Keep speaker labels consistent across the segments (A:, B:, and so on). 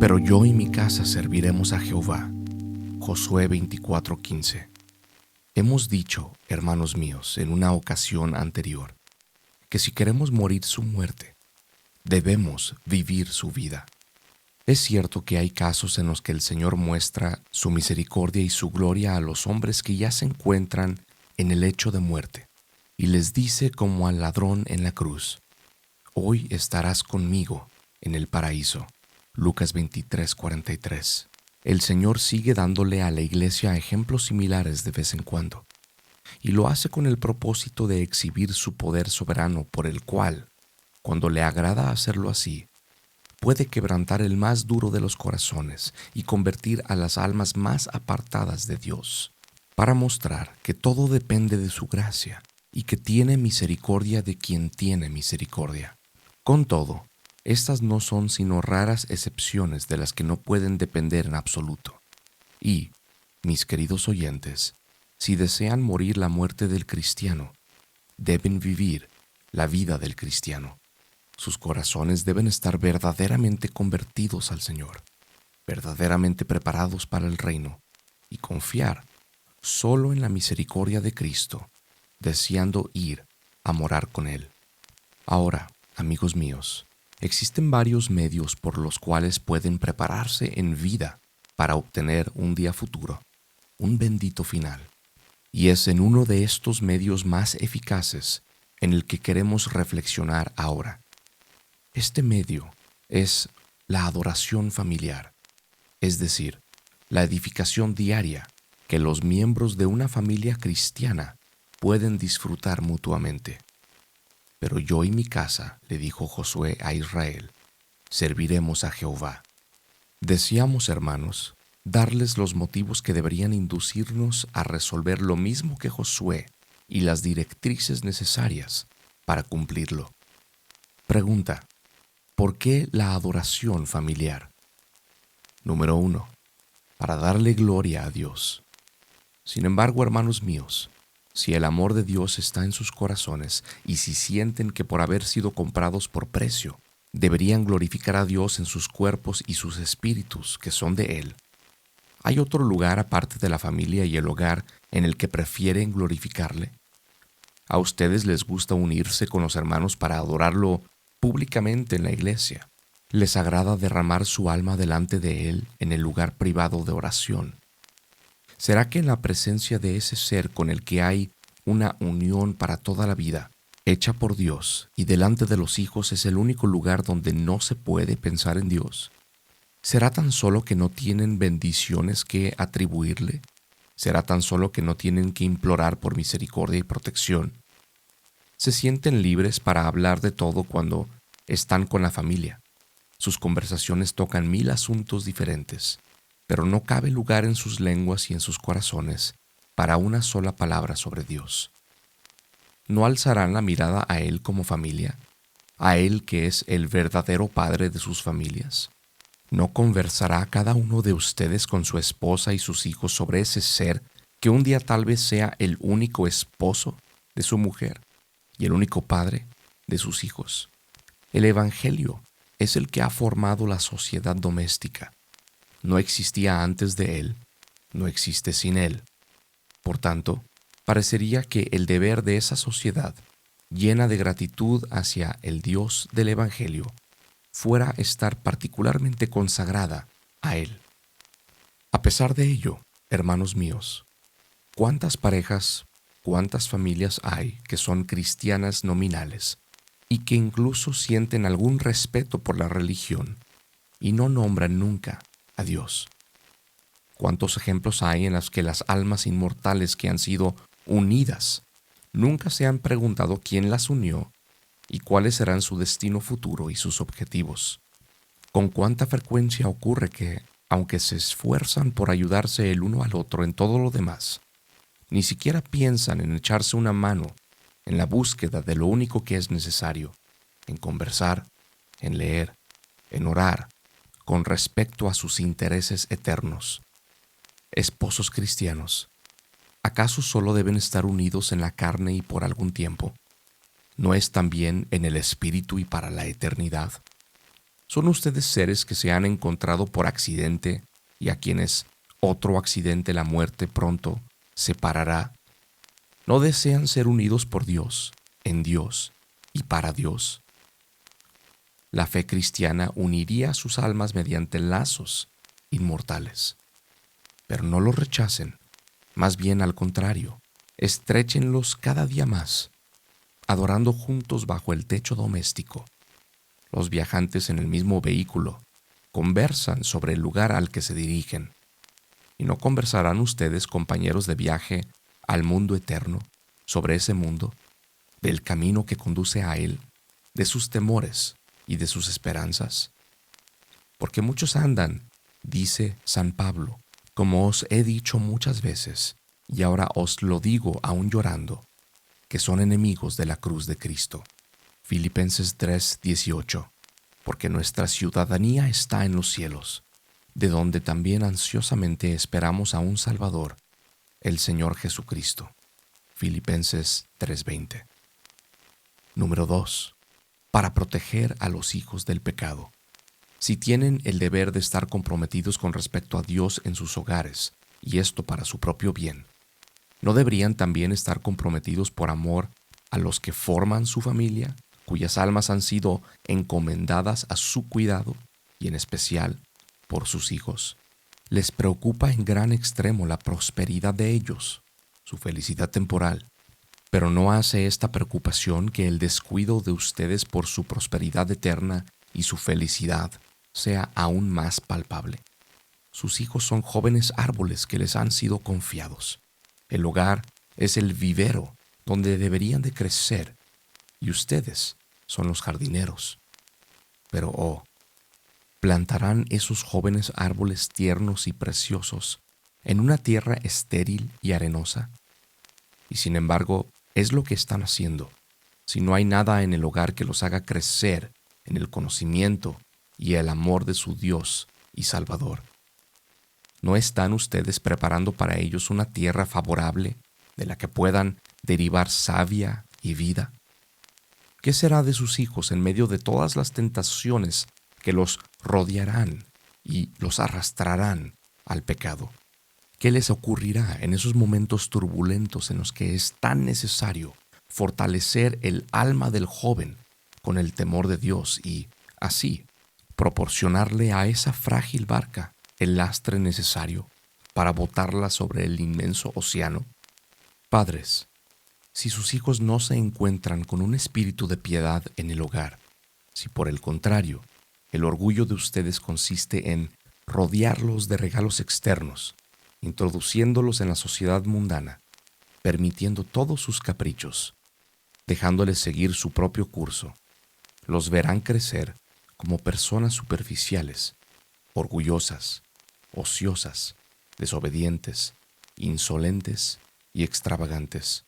A: Pero yo y mi casa serviremos a Jehová. Josué 24:15. Hemos dicho, hermanos míos, en una ocasión anterior, que si queremos morir su muerte, debemos vivir su vida. Es cierto que hay casos en los que el Señor muestra su misericordia y su gloria a los hombres que ya se encuentran en el lecho de muerte, y les dice como al ladrón en la cruz: hoy estarás conmigo en el paraíso. Lucas 23:43. El Señor sigue dándole a la iglesia ejemplos similares de vez en cuando, y lo hace con el propósito de exhibir su poder soberano por el cual, cuando le agrada hacerlo así, puede quebrantar el más duro de los corazones y convertir a las almas más apartadas de Dios, para mostrar que todo depende de su gracia y que tiene misericordia de quien tiene misericordia. Con todo, estas no son sino raras excepciones de las que no pueden depender en absoluto. Y, mis queridos oyentes, si desean morir la muerte del cristiano, deben vivir la vida del cristiano. Sus corazones deben estar verdaderamente convertidos al Señor, verdaderamente preparados para el reino, y confiar solo en la misericordia de Cristo, deseando ir a morar con Él. Ahora, amigos míos, existen varios medios por los cuales pueden prepararse en vida para obtener un día futuro, un bendito final. Y es en uno de estos medios más eficaces en el que queremos reflexionar ahora. Este medio es la adoración familiar, es decir, la edificación diaria que los miembros de una familia cristiana pueden disfrutar mutuamente. Pero yo y mi casa, le dijo Josué a Israel, serviremos a Jehová. Deseamos, hermanos, darles los motivos que deberían inducirnos a resolver lo mismo que Josué y las directrices necesarias para cumplirlo. Pregunta: ¿por qué la adoración familiar? Número 1. Para darle gloria a Dios. Sin embargo, hermanos míos, si el amor de Dios está en sus corazones y si sienten que por haber sido comprados por precio, deberían glorificar a Dios en sus cuerpos y sus espíritus que son de Él, ¿hay otro lugar aparte de la familia y el hogar en el que prefieren glorificarle? ¿A ustedes les gusta unirse con los hermanos para adorarlo públicamente en la iglesia? ¿Les agrada derramar su alma delante de Él en el lugar privado de oración? ¿Será que en la presencia de ese ser con el que hay una unión para toda la vida, hecha por Dios, y delante de los hijos es el único lugar donde no se puede pensar en Dios? ¿Será tan solo que no tienen bendiciones que atribuirle? ¿Será tan solo que no tienen que implorar por misericordia y protección? Se sienten libres para hablar de todo cuando están con la familia. Sus conversaciones tocan 1000 asuntos diferentes, pero no cabe lugar en sus lenguas y en sus corazones para una sola palabra sobre Dios. ¿No alzarán la mirada a Él como familia? ¿A Él que es el verdadero padre de sus familias? ¿No conversará cada uno de ustedes con su esposa y sus hijos sobre ese ser que un día tal vez sea el único esposo de su mujer y el único padre de sus hijos? El Evangelio es el que ha formado la sociedad doméstica. No existía antes de Él, no existe sin Él. Por tanto, parecería que el deber de esa sociedad, llena de gratitud hacia el Dios del Evangelio, fuera estar particularmente consagrada a Él. A pesar de ello, hermanos míos, ¿cuántas parejas, cuántas familias hay que son cristianas nominales y que incluso sienten algún respeto por la religión y no nombran nunca a Dios? ¿Cuántos ejemplos hay en los que las almas inmortales que han sido unidas nunca se han preguntado quién las unió y cuáles serán su destino futuro y sus objetivos? ¿Con cuánta frecuencia ocurre que, aunque se esfuerzan por ayudarse el uno al otro en todo lo demás, ni siquiera piensan en echarse una mano en la búsqueda de lo único que es necesario, en conversar, en leer, en orar, con respecto a sus intereses eternos? Esposos cristianos, ¿acaso solo deben estar unidos en la carne y por algún tiempo? ¿No es también en el espíritu y para la eternidad? ¿Son ustedes seres que se han encontrado por accidente y a quienes otro accidente, la muerte, pronto separará? ¿No desean ser unidos por Dios, en Dios y para Dios? La fe cristiana uniría sus almas mediante lazos inmortales. Pero no los rechacen, más bien al contrario, estréchenlos cada día más, adorando juntos bajo el techo doméstico. Los viajantes en el mismo vehículo conversan sobre el lugar al que se dirigen. ¿Y no conversarán ustedes, compañeros de viaje, al mundo eterno, sobre ese mundo, del camino que conduce a él, de sus temores y de sus esperanzas? Porque muchos andan, dice San Pablo, como os he dicho muchas veces, y ahora os lo digo aún llorando, que son enemigos de la cruz de Cristo. Filipenses 3:18. Porque nuestra ciudadanía está en los cielos, de donde también ansiosamente esperamos a un Salvador, el Señor Jesucristo. Filipenses 3:20. Número 2. Para proteger a los hijos del pecado. Si tienen el deber de estar comprometidos con respecto a Dios en sus hogares, y esto para su propio bien, ¿no deberían también estar comprometidos por amor a los que forman su familia, cuyas almas han sido encomendadas a su cuidado, y en especial por sus hijos? Les preocupa en gran extremo la prosperidad de ellos, su felicidad temporal, pero ¿no hace esta preocupación que el descuido de ustedes por su prosperidad eterna y su felicidad sea aún más palpable? Sus hijos son jóvenes árboles que les han sido confiados. El hogar es el vivero donde deberían de crecer, y ustedes son los jardineros. Pero ¿plantarán esos jóvenes árboles tiernos y preciosos en una tierra estéril y arenosa? Y sin embargo, es lo que están haciendo, si no hay nada en el hogar que los haga crecer en el conocimiento y el amor de su Dios y Salvador. ¿No están ustedes preparando para ellos una tierra favorable de la que puedan derivar savia y vida? ¿Qué será de sus hijos en medio de todas las tentaciones que los rodearán y los arrastrarán al pecado? ¿Qué les ocurrirá en esos momentos turbulentos en los que es tan necesario fortalecer el alma del joven con el temor de Dios y, así, proporcionarle a esa frágil barca el lastre necesario para botarla sobre el inmenso océano? Padres, si sus hijos no se encuentran con un espíritu de piedad en el hogar, si por el contrario, el orgullo de ustedes consiste en rodearlos de regalos externos, introduciéndolos en la sociedad mundana, permitiendo todos sus caprichos, dejándoles seguir su propio curso, los verán crecer como personas superficiales, orgullosas, ociosas, desobedientes, insolentes y extravagantes.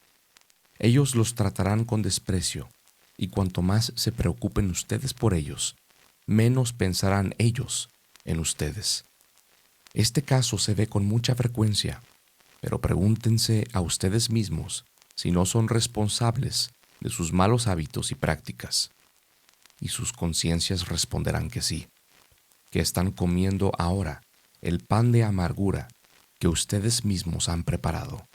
A: Ellos los tratarán con desprecio, y cuanto más se preocupen ustedes por ellos, menos pensarán ellos en ustedes. Este caso se ve con mucha frecuencia, pero pregúntense a ustedes mismos si no son responsables de sus malos hábitos y prácticas. Y sus conciencias responderán que sí, que están comiendo ahora el pan de amargura que ustedes mismos han preparado.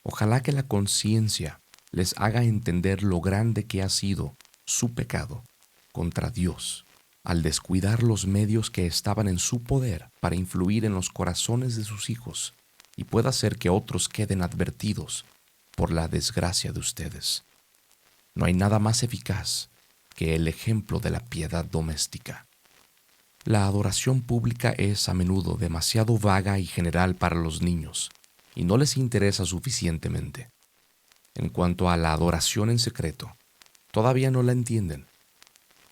A: Ojalá que la conciencia les haga entender lo grande que ha sido su pecado contra Dios al descuidar los medios que estaban en su poder para influir en los corazones de sus hijos, y pueda hacer que otros queden advertidos por la desgracia de ustedes. No hay nada más eficaz que el ejemplo de la piedad doméstica. La adoración pública es a menudo demasiado vaga y general para los niños, y no les interesa suficientemente. En cuanto a la adoración en secreto, todavía no la entienden.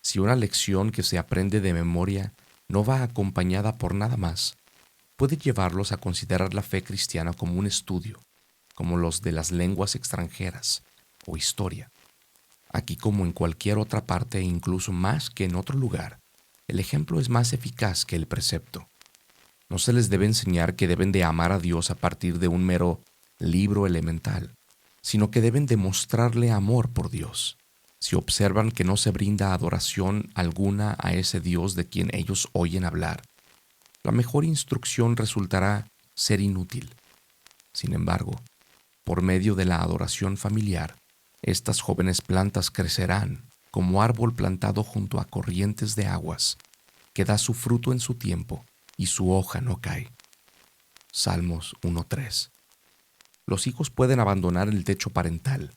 A: Si una lección que se aprende de memoria no va acompañada por nada más, puede llevarlos a considerar la fe cristiana como un estudio, como los de las lenguas extranjeras o historia. Aquí, como en cualquier otra parte e incluso más que en otro lugar, el ejemplo es más eficaz que el precepto. No se les debe enseñar que deben de amar a Dios a partir de un mero libro elemental, sino que deben demostrarle amor por Dios. si observan que no se brinda adoración alguna a ese Dios de quien ellos oyen hablar, la mejor instrucción resultará ser inútil. Sin embargo, por medio de la adoración familiar, estas jóvenes plantas crecerán como árbol plantado junto a corrientes de aguas, que da su fruto en su tiempo y su hoja no cae. Salmos 1:3. Los hijos pueden abandonar el techo parental,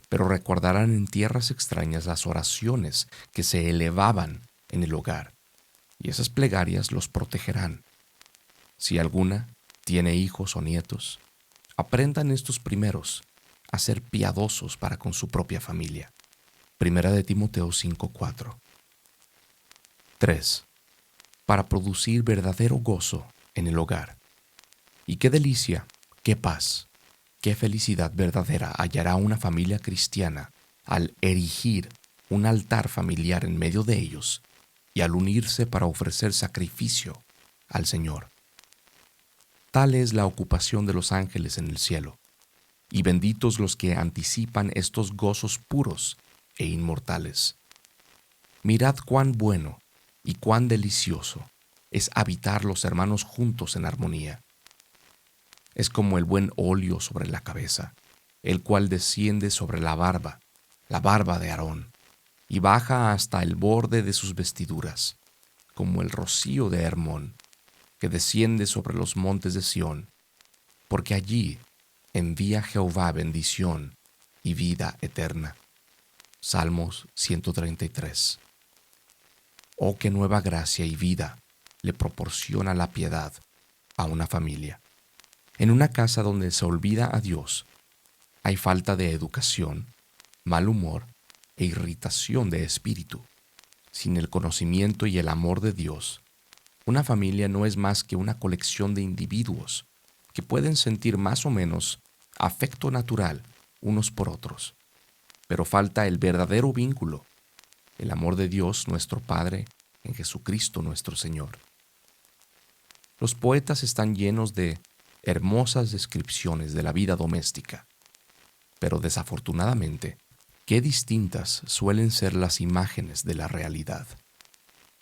A: pero recordarán en tierras extrañas las oraciones que se elevaban en el hogar, y esas plegarias los protegerán. Si alguna tiene hijos o nietos, aprendan estos primeros a ser piadosos para con su propia familia. Primera de Timoteo 5:4. 3. Para producir verdadero gozo en el hogar. Y qué delicia, qué paz, qué felicidad verdadera hallará una familia cristiana al erigir un altar familiar en medio de ellos y al unirse para ofrecer sacrificio al Señor. Tal es la ocupación de los ángeles en el cielo, y benditos los que anticipan estos gozos puros e inmortales. Mirad cuán bueno y cuán delicioso es habitar los hermanos juntos en armonía. Es como el buen óleo sobre la cabeza, el cual desciende sobre la barba de Aarón, y baja hasta el borde de sus vestiduras, como el rocío de Hermón, que desciende sobre los montes de Sión, porque allí envía Jehová bendición y vida eterna. Salmos 133. Oh, qué nueva gracia y vida le proporciona la piedad a una familia. En una casa donde se olvida a Dios, hay falta de educación, mal humor e irritación de espíritu. Sin el conocimiento y el amor de Dios, una familia no es más que una colección de individuos que pueden sentir más o menos afecto natural unos por otros. Pero falta el verdadero vínculo, el amor de Dios nuestro Padre en Jesucristo nuestro Señor. Los poetas están llenos de hermosas descripciones de la vida doméstica, pero desafortunadamente, qué distintas suelen ser las imágenes de la realidad.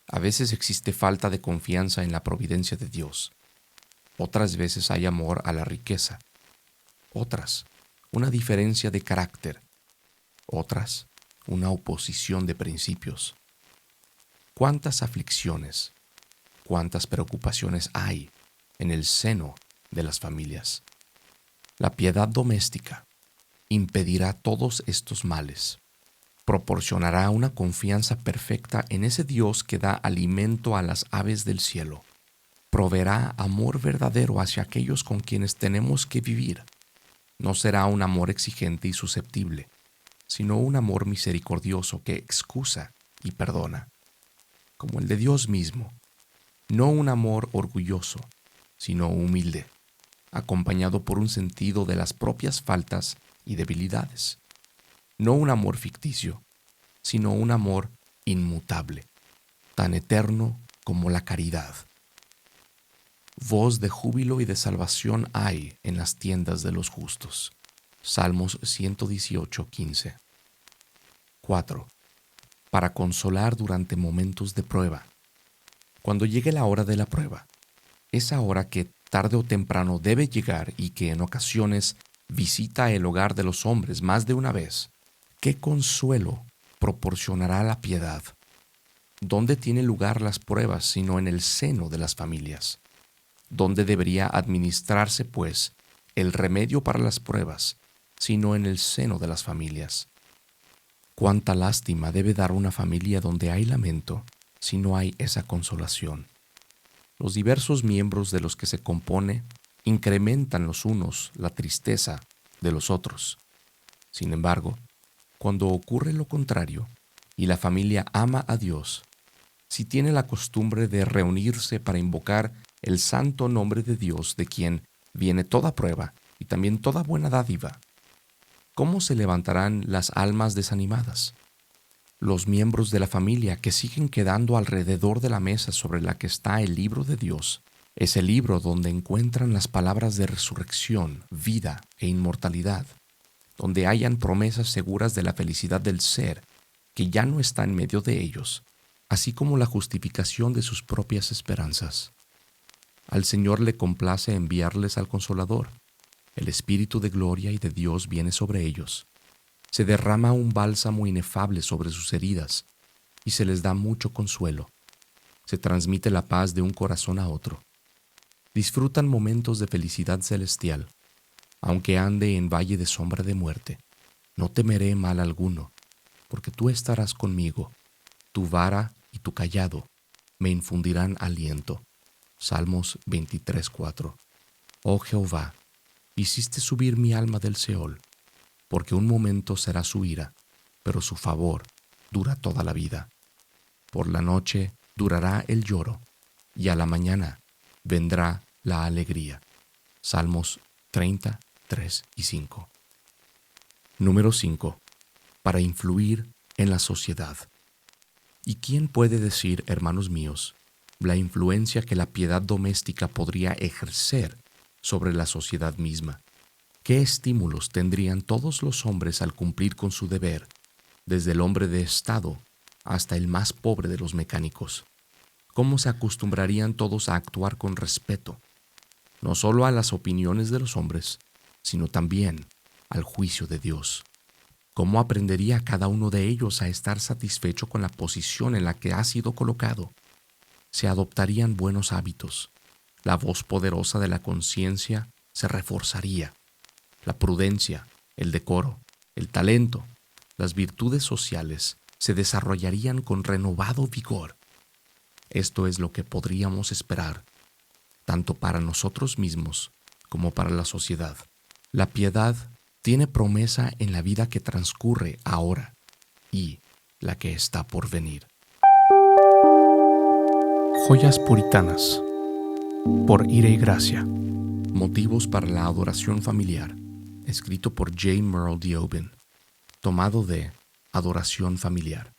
A: A veces existe falta de confianza en la providencia de Dios. Otras veces hay amor a la riqueza. Otras, una diferencia de carácter. Otras, una oposición de principios. ¿Cuántas aflicciones, cuántas preocupaciones hay en el seno de las familias? La piedad doméstica impedirá todos estos males. Proporcionará una confianza perfecta en ese Dios que da alimento a las aves del cielo. Proveerá amor verdadero hacia aquellos con quienes tenemos que vivir. No será un amor exigente y susceptible, sino un amor misericordioso que excusa y perdona, como el de Dios mismo. No un amor orgulloso, sino humilde, acompañado por un sentido de las propias faltas y debilidades. No un amor ficticio, sino un amor inmutable, tan eterno como la caridad. Voz de júbilo y de salvación hay en las tiendas de los justos. Salmos 118:15. 4. Para consolar durante momentos de prueba. Cuando llegue la hora de la prueba, esa hora que tarde o temprano debe llegar y que en ocasiones visita el hogar de los hombres más de una vez, ¿qué consuelo proporcionará la piedad? ¿Dónde tiene lugar las pruebas sino en el seno de las familias? ¿Dónde debería administrarse, pues, el remedio para las pruebas sino en el seno de las familias? Cuánta lástima debe dar una familia donde hay lamento si no hay esa consolación. Los diversos miembros de los que se compone incrementan los unos la tristeza de los otros. Sin embargo, cuando ocurre lo contrario y la familia ama a Dios, si tiene la costumbre de reunirse para invocar el santo nombre de Dios, de quien viene toda prueba y también toda buena dádiva, ¿cómo se levantarán las almas desanimadas? Los miembros de la familia que siguen quedando alrededor de la mesa sobre la que está el libro de Dios, es el libro donde encuentran las palabras de resurrección, vida e inmortalidad, donde hayan promesas seguras de la felicidad del ser que ya no está en medio de ellos, así como la justificación de sus propias esperanzas. Al Señor le complace enviarles al Consolador. El Espíritu de gloria y de Dios viene sobre ellos. Se derrama un bálsamo inefable sobre sus heridas y se les da mucho consuelo. Se transmite la paz de un corazón a otro. Disfrutan momentos de felicidad celestial. Aunque ande en valle de sombra de muerte, no temeré mal alguno, porque tú estarás conmigo. Tu vara y tu cayado me infundirán aliento. Salmos 23:4. Oh Jehová, hiciste subir mi alma del Seol, porque un momento será su ira, pero su favor dura toda la vida. Por la noche durará el lloro, y a la mañana vendrá la alegría. Salmos 30, 3 y 5. Número 5. Para influir en la sociedad. ¿Y quién puede decir, hermanos míos, la influencia que la piedad doméstica podría ejercer sobre la sociedad misma? ¿Qué estímulos tendrían todos los hombres al cumplir con su deber, desde el hombre de Estado hasta el más pobre de los mecánicos? ¿Cómo se acostumbrarían todos a actuar con respeto, no solo a las opiniones de los hombres, sino también al juicio de Dios? ¿Cómo aprendería cada uno de ellos a estar satisfecho con la posición en la que ha sido colocado? Se adoptarían buenos hábitos. La voz poderosa de la conciencia se reforzaría. La prudencia, el decoro, el talento, las virtudes sociales se desarrollarían con renovado vigor. Esto es lo que podríamos esperar, tanto para nosotros mismos como para la sociedad. La piedad tiene promesa en la vida que transcurre ahora y la que está por venir.
B: Joyas puritanas, por Ira y Gracia.
A: Motivos para la adoración familiar, escrito por J. Merle D'Aubin, tomado de Adoración Familiar.